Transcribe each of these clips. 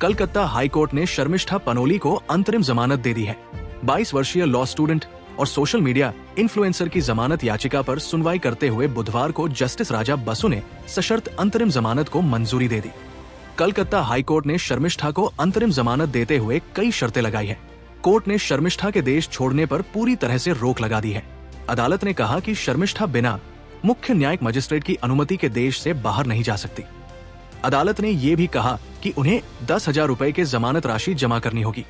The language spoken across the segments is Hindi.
कलकत्ता हाई कोर्ट ने शर्मिष्ठा पनोली को अंतरिम जमानत दे दी है। 22 वर्षीय लॉ स्टूडेंट और सोशल मीडिया इन्फ्लुएंसर की जमानत याचिका पर सुनवाई करते हुए बुधवार को जस्टिस राजा बसु ने सशर्त अंतरिम जमानत को मंजूरी दे दी। कलकत्ता हाई कोर्ट ने शर्मिष्ठा को अंतरिम जमानत देते हुए कई शर्तें लगाई है। कोर्ट ने शर्मिष्ठा के देश छोड़ने पर पूरी तरह से रोक लगा दी है। अदालत ने कहा कि शर्मिष्ठा बिना मुख्य न्यायिक मजिस्ट्रेट की अनुमति के देश से बाहर नहीं जा सकती। अदालत ने ये भी कहा कि उन्हें 10,000 रुपए की जमानत राशि जमा करनी होगी।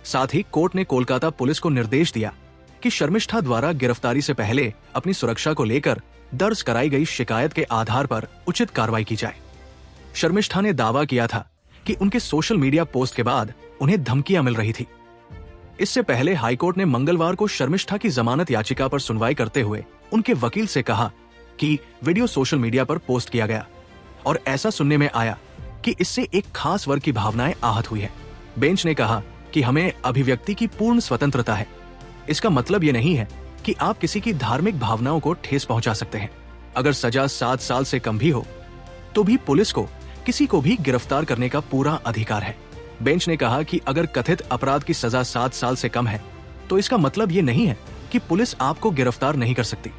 साथ ही कोर्ट ने कोलकाता पुलिस को निर्देश दिया कि शर्मिष्ठा द्वारा गिरफ्तारी से पहले अपनी सुरक्षा को लेकर दर्ज कराई गई शिकायत के आधार पर उचित कार्रवाई की जाए। शर्मिष्ठा ने दावा किया था कि उनके सोशल मीडिया पोस्ट के बाद उन्हें धमकियां मिल रही थी। इससे पहले हाईकोर्ट ने मंगलवार को शर्मिष्ठा की जमानत याचिका पर सुनवाई करते हुए उनके वकील से कहा कि वीडियो सोशल मीडिया पर पोस्ट किया गया और ऐसा सुनने में आया कि इससे एक खास वर्ग की भावनाएं आहत हुई है। बेंच ने कहा कि हमें अभिव्यक्ति की पूर्ण स्वतंत्रता है। इसका मतलब ये नहीं है कि आप किसी की धार्मिक भावनाओं को ठेस पहुंचा सकते हैं। अगर सजा 7 साल से कम भी हो तो भी पुलिस को किसी को भी गिरफ्तार करने का पूरा अधिकार है। बेंच ने कहा कि अगर कथित अपराध की सजा 7 साल से कम है तो इसका मतलब ये नहीं है कि पुलिस आपको गिरफ्तार नहीं कर सकती।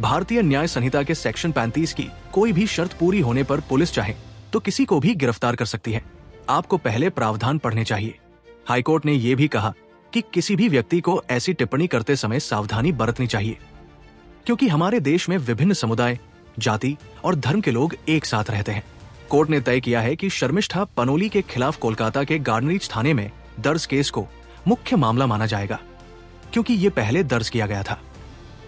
भारतीय न्याय संहिता के सेक्शन 35 की कोई भी शर्त पूरी होने पर पुलिस चाहे तो किसी को भी गिरफ्तार कर सकती है। आपको पहले प्रावधान पढ़ने चाहिए। हाईकोर्ट ने यह भी कहा कि किसी भी व्यक्ति को ऐसी टिप्पणी करते समय सावधानी बरतनी चाहिए, क्योंकि हमारे देश में विभिन्न समुदाय, जाति और धर्म के लोग एक साथ रहते हैं। कोर्ट ने तय किया है कि शर्मिष्ठा पनोली के खिलाफ कोलकाता के गार्डन रीच थाने में दर्ज केस को मुख्य मामला माना जाएगा, क्योंकि ये पहले दर्ज किया गया था।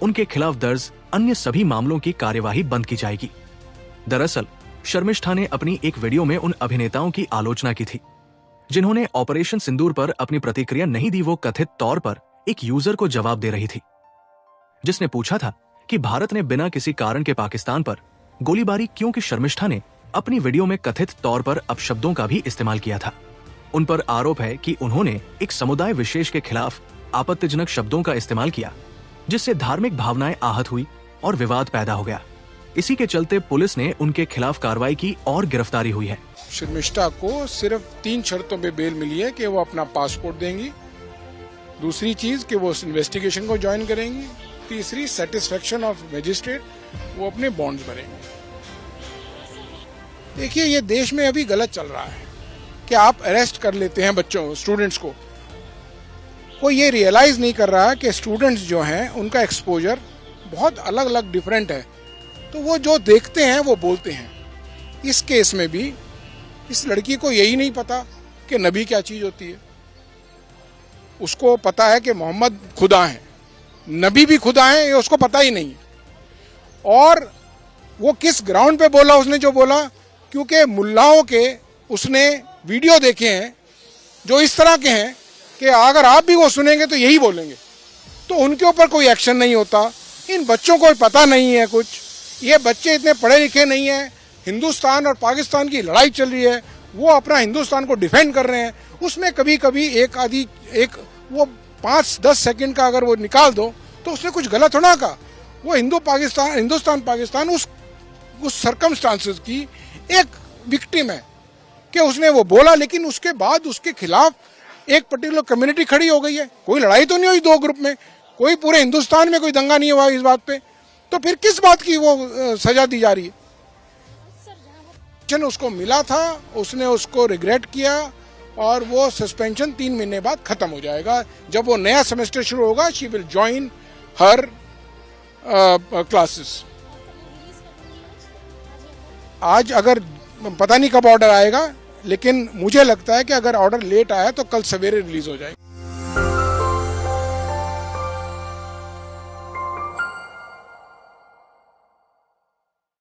उनके खिलाफ दर्ज अन्य सभी मामलों की कार्यवाही बंद की जाएगी। दरअसल शर्मिष्ठा ने अपनी एक वीडियो में उन अभिनेताओं की आलोचना की थी जिन्होंने ऑपरेशन सिंदूर पर अपनी प्रतिक्रिया नहीं दी। वो कथित तौर पर एक यूजर को जवाब दे रही थी जिसने पूछा था कि भारत ने बिना किसी कारण के पाकिस्तान पर गोलीबारी क्यों की। शर्मिष्ठा ने अपनी वीडियो में कथित तौर पर अपशब्दों का भी इस्तेमाल किया था। उन पर आरोप है कि उन्होंने एक समुदाय विशेष के खिलाफ आपत्तिजनक शब्दों का इस्तेमाल किया, जिससे धार्मिक भावनाएं आहत हुई और विवाद पैदा हो गया। इसी के चलते पुलिस ने उनके खिलाफ कार्रवाई की और गिरफ्तारी हुई है। शर्मिष्ठा को सिर्फ 3 शर्तों पे बेल मिली है कि वो अपना पासपोर्ट देंगी, दूसरी चीज कि वो इन्वेस्टिगेशन को ज्वाइन करेंगी, तीसरी सेटिस्फेक्शन ऑफ मजिस्ट्रेट, वो अपने बॉन्ड्स भरेंगे। देखिए, ये देश में अभी गलत चल रहा है कि आप अरेस्ट कर लेते हैं बच्चों, स्टूडेंट्स को। कोई ये रियलाइज नहीं कर रहा है कि स्टूडेंट्स जो हैं उनका एक्सपोजर बहुत अलग अलग डिफरेंट है, तो वो जो देखते हैं वो बोलते हैं। इस केस में भी इस लड़की को यही नहीं पता कि नबी क्या चीज होती है। उसको पता है कि मोहम्मद खुदा है, नबी भी खुदा है, ये उसको पता ही नहीं है। और वो किस ग्राउंड पे बोला उसने जो बोला, क्योंकि मुल्लाओं के उसने वीडियो देखे हैं जो इस तरह के हैं कि अगर आप भी वो सुनेंगे तो यही बोलेंगे, तो उनके ऊपर कोई एक्शन नहीं होता। इन बच्चों को पता नहीं है कुछ, ये बच्चे इतने पढ़े लिखे नहीं हैं। हिंदुस्तान और पाकिस्तान की लड़ाई चल रही है, वो अपना हिंदुस्तान को डिफेंड कर रहे हैं। उसमें कभी कभी एक वो 5-10 सेकंड का अगर वो निकाल दो तो उसने कुछ गलत होना कहा। वो हिंदुस्तान पाकिस्तान उस सर्कमस्टांसेस की एक विक्टिम है कि उसने वो बोला, लेकिन उसके बाद उसके खिलाफ एक पर्टिकुलर कम्युनिटी खड़ी हो गई है। कोई लड़ाई तो नहीं हुई 2 ग्रुप में, कोई पूरे हिंदुस्तान में कोई दंगा नहीं हुआ इस बात पे, तो फिर किस बात की वो सजा दी जा रही है। उसको मिला था, उसने उसको रिग्रेट किया और वो सस्पेंशन 3 महीने बाद खत्म हो जाएगा। जब वो नया सेमेस्टर शुरू होगा, she will join her classes. आज अगर पता नहीं कब ऑर्डर आएगा, लेकिन मुझे लगता है कि अगर ऑर्डर लेट आया तो कल सवेरे रिलीज हो जाएगा।